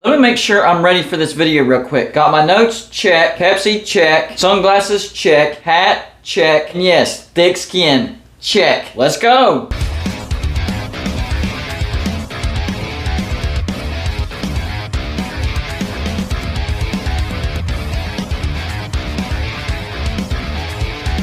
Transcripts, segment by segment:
Let me make sure I'm ready for this video real quick. Got my notes? Check. Pepsi? Check. Sunglasses? Check. Hat? Check. And yes, thick skin? Check. Let's go.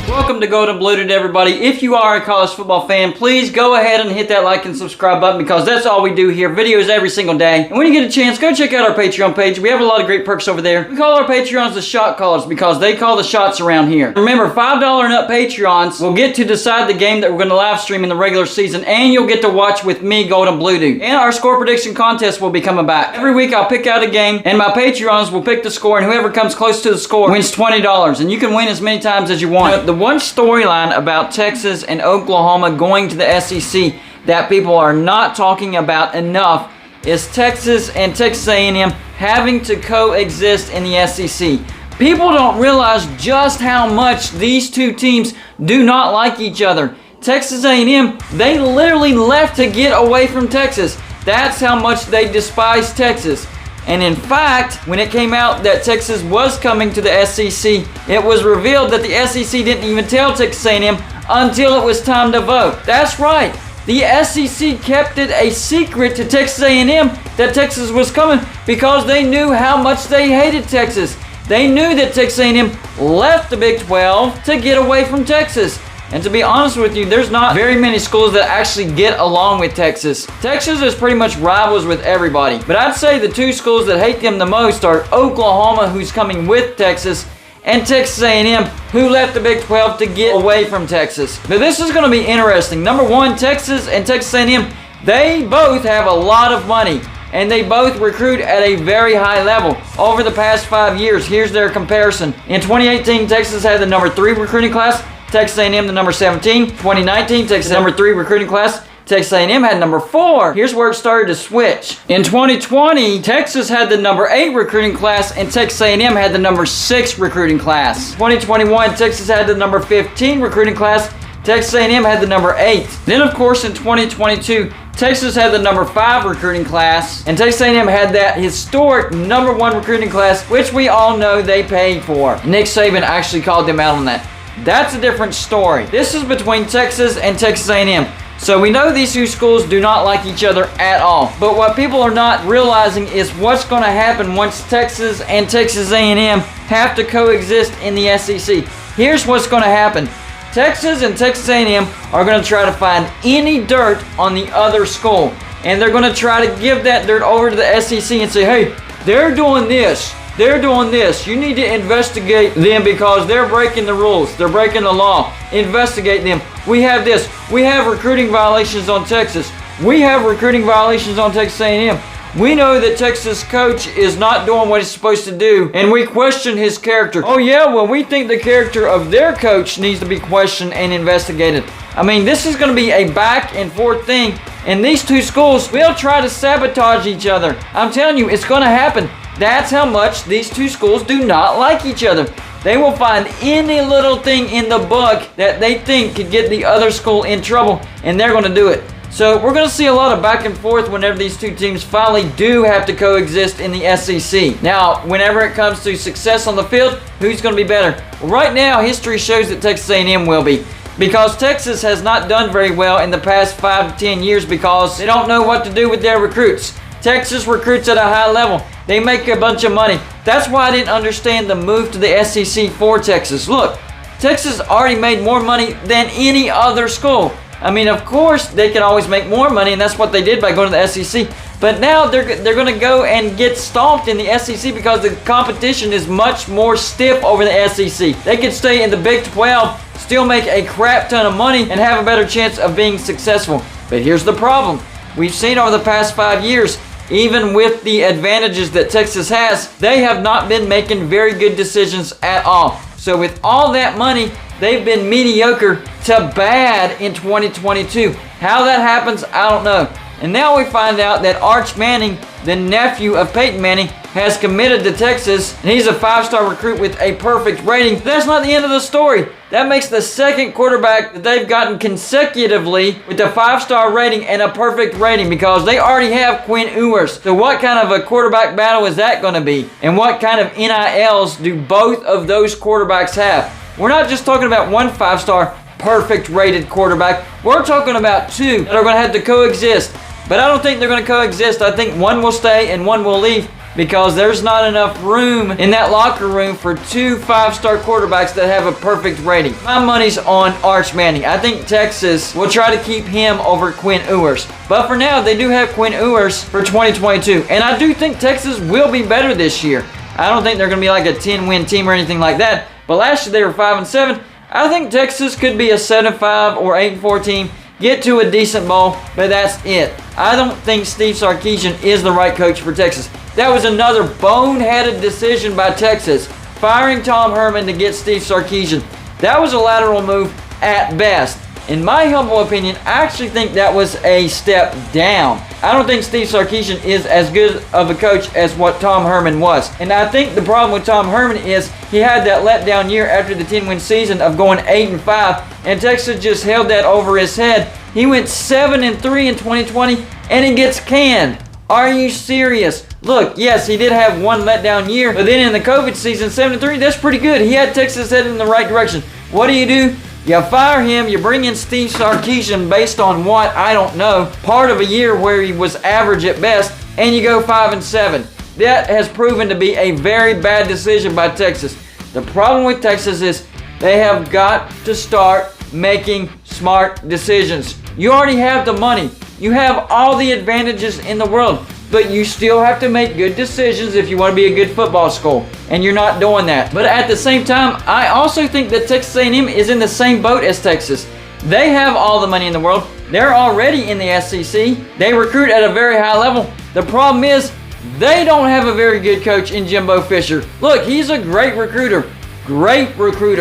Welcome to Golden Bluted, everybody. If you are a college football fan, please go ahead and hit that like and subscribe button because that's all we do here. Videos every single day. And when you get a chance, go check out our Patreon page. We have a lot of great perks over there. We call our Patreons the shot callers because they call the shots around here. Remember, $5 and up Patreons will get to decide the game that we're going to live stream in the regular season, and you'll get to watch with me, Golden Bluted. And our score prediction contest will be coming back. Every week I'll pick out a game, and my Patreons will pick the score, and whoever comes close to the score wins $20. And you can win as many times as you want. The one storyline about Texas and Oklahoma going to the SEC that people are not talking about enough is Texas and Texas A&M having to coexist in the SEC. People don't realize just how much these two teams do not like each other. Texas A&M, they literally left to get away from Texas. That's how much they despise Texas. And in fact, when it came out that Texas was coming to the SEC, it was revealed that the SEC didn't even tell Texas A&M until it was time to vote. That's right. The SEC kept it a secret to Texas A&M that Texas was coming because they knew how much they hated Texas. They knew that Texas A&M left the Big 12 to get away from Texas. And to be honest with you, there's not very many schools that actually get along with Texas. Texas is pretty much rivals with everybody. But I'd say the two schools that hate them the most are Oklahoma, who's coming with Texas, and Texas A&M, who left the Big 12 to get away from Texas. Now this is going to be interesting. Number one, Texas and Texas A&M, they both have a lot of money. And they both recruit at a very high level. Over the past 5 years, here's their comparison. In 2018, Texas had the number 3 recruiting class. Texas A&M the number 17. 2019, Texas number 3 recruiting class. Texas A&M had number 4. Here's where it started to switch. In 2020, Texas had the number 8 recruiting class and Texas A&M had the number 6 recruiting class. 2021, Texas had the number 15 recruiting class. Texas A&M had the number 8. Then, of course, in 2022, Texas had the number 5 recruiting class, and Texas A&M had that historic number 1 recruiting class, which we all know they paid for. Nick Saban actually called them out on that. That's a different story. This is between Texas and Texas A&M. So we know these two schools do not like each other at all. But what people are not realizing is what's going to happen once Texas and Texas A&M have to coexist in the SEC. Here's what's going to happen. Texas and Texas A&M are going to try to find any dirt on the other school. And they're going to try to give that dirt over to the SEC and say, hey, they're doing this. They're doing this. You need to investigate them because they're breaking the rules. They're breaking the law. Investigate them. We have this. We have recruiting violations on Texas. We have recruiting violations on Texas A&M. We know that Texas coach is not doing what he's supposed to do, and we question his character. Oh yeah, well we think the character of their coach needs to be questioned and investigated. I mean, this is going to be a back and forth thing, and these two schools will try to sabotage each other. I'm telling you, it's going to happen. That's how much these two schools do not like each other. They will find any little thing in the book that they think could get the other school in trouble, and they're going to do it. So we're going to see a lot of back and forth whenever these two teams finally do have to coexist in the SEC. Now, whenever it comes to success on the field, who's going to be better? Well, right now, history shows that Texas A&M will be. Because Texas has not done very well in the past 5 to 10 years because they don't know what to do with their recruits. Texas recruits at a high level. They make a bunch of money. That's why I didn't understand the move to the SEC for Texas. Look, Texas already made more money than any other school. I mean, of course, they can always make more money, and that's what they did by going to the SEC. But now they're going to go and get stomped in the SEC because the competition is much more stiff over the SEC. They could stay in the Big 12, still make a crap ton of money, and have a better chance of being successful. But here's the problem. We've seen over the past 5 years, even with the advantages that Texas has, they have not been making very good decisions at all. So with all that money, they've been mediocre to bad in 2022. How that happens, I don't know. And now we find out that Arch Manning, the nephew of Peyton Manning, has committed to Texas, and he's a 5-star recruit with a perfect rating. That's not the end of the story. That makes the second quarterback that they've gotten consecutively with a 5-star rating and a perfect rating, because they already have Quinn Ewers. So what kind of a quarterback battle is that going to be? And what kind of NILs do both of those quarterbacks have? We're not just talking about one 5-star perfect rated quarterback. We're talking about two that are going to have to coexist. But I don't think they're going to coexist. I think one will stay and one will leave, because there's not enough room in that locker room for two 5-star quarterbacks that have a perfect rating. My money's on Arch Manning. I think Texas will try to keep him over Quinn Ewers. But for now, they do have Quinn Ewers for 2022. And I do think Texas will be better this year. I don't think they're going to be like a 10-win team or anything like that. But last year they were 5-7. I think Texas could be a 7-5 or 8-4 team. Get to a decent bowl, but that's it. I don't think Steve Sarkisian is the right coach for Texas. That was another boneheaded decision by Texas, firing Tom Herman to get Steve Sarkisian. That was a lateral move at best. In my humble opinion, I actually think that was a step down. I don't think Steve Sarkisian is as good of a coach as what Tom Herman was. And I think the problem with Tom Herman is he had that letdown year after the 10-win season of going 8-5, and Texas just held that over his head. He went 7-3 in 2020, and he gets canned. Are you serious? Look, yes, he did have one letdown year, but then in the COVID season, 7-3, that's pretty good. He had Texas headed in the right direction. What do? You fire him, you bring in Steve Sarkisian based on what? I don't know. Part of a year where he was average at best, and you go 5-7. That has proven to be a very bad decision by Texas. The problem with Texas is they have got to start making smart decisions. You already have the money. You have all the advantages in the world, but you still have to make good decisions if you want to be a good football school, and you're not doing that. But at the same time, I also think that Texas A&M is in the same boat as Texas. They have all the money in the world. They're already in the SEC. They recruit at a very high level. The problem is they don't have a very good coach in Jimbo Fisher. Look, he's a great recruiter,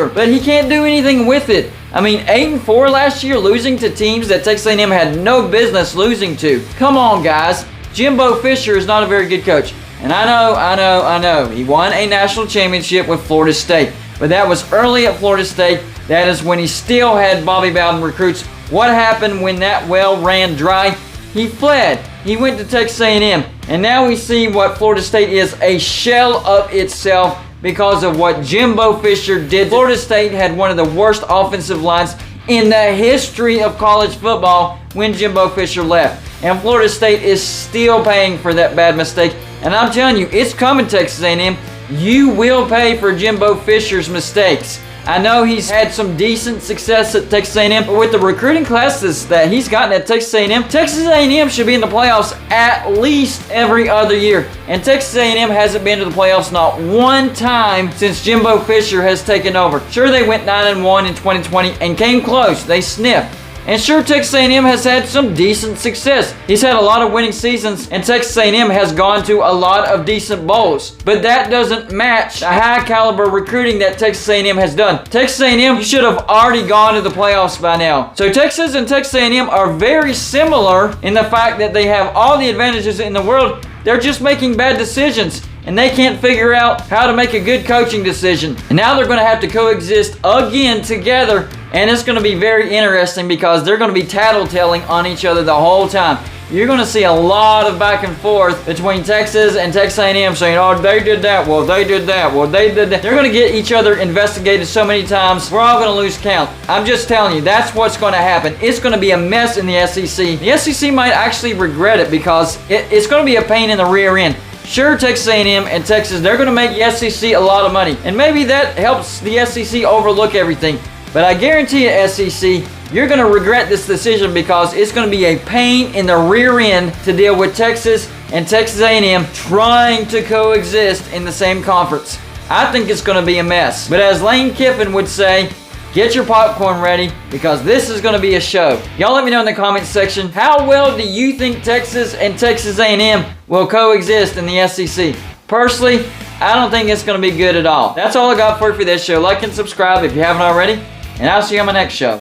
but he can't do anything with it. I mean, 8-4 last year, losing to teams that Texas A&M had no business losing to. Come on, guys. Jimbo Fisher is not a very good coach. And I know. He won a national championship with Florida State. But that was early at Florida State. That is when he still had Bobby Bowden recruits. What happened when that well ran dry? He fled. He went to Texas A&M. And now we see what Florida State is, a shell of itself, because of what Jimbo Fisher did. Florida State had one of the worst offensive lines in the history of college football when Jimbo Fisher left. And Florida State is still paying for that bad mistake. And I'm telling you, it's coming, Texas A&M. You will pay for Jimbo Fisher's mistakes. I know he's had some decent success at Texas A&M, but with the recruiting classes that he's gotten at Texas A&M should be in the playoffs at least every other year. And Texas A&M hasn't been to the playoffs not one time since Jimbo Fisher has taken over. Sure, they went 9-1 in 2020 and came close. They sniffed. And sure, Texas A&M has had some decent success. He's had a lot of winning seasons, and Texas A&M has gone to a lot of decent bowls. But that doesn't match the high caliber recruiting that Texas A&M has done. Texas A&M should have already gone to the playoffs by now. So Texas and Texas A&M are very similar in the fact that they have all the advantages in the world. They're just making bad decisions, and they can't figure out how to make a good coaching decision. And now they're going to have to coexist again together. And it's going to be very interesting because they're going to be tattletelling on each other the whole time. You're going to see a lot of back and forth between Texas and Texas A&M saying, oh, they did that, well, they did that, well, they did that. They're going to get each other investigated so many times, we're all going to lose count. I'm just telling you, that's what's going to happen. It's going to be a mess in the SEC. The SEC might actually regret it because it's going to be a pain in the rear end. Sure, Texas A&M and Texas, they're going to make the SEC a lot of money. And maybe that helps the SEC overlook everything. But I guarantee you, SEC, you're going to regret this decision because it's going to be a pain in the rear end to deal with Texas and Texas A&M trying to coexist in the same conference. I think it's going to be a mess. But as Lane Kiffin would say, get your popcorn ready because this is going to be a show. Y'all let me know in the comments section, how well do you think Texas and Texas A&M will coexist in the SEC? Personally, I don't think it's going to be good at all. That's all I got for you for this show. Like and subscribe if you haven't already. And I'll see you on my next show.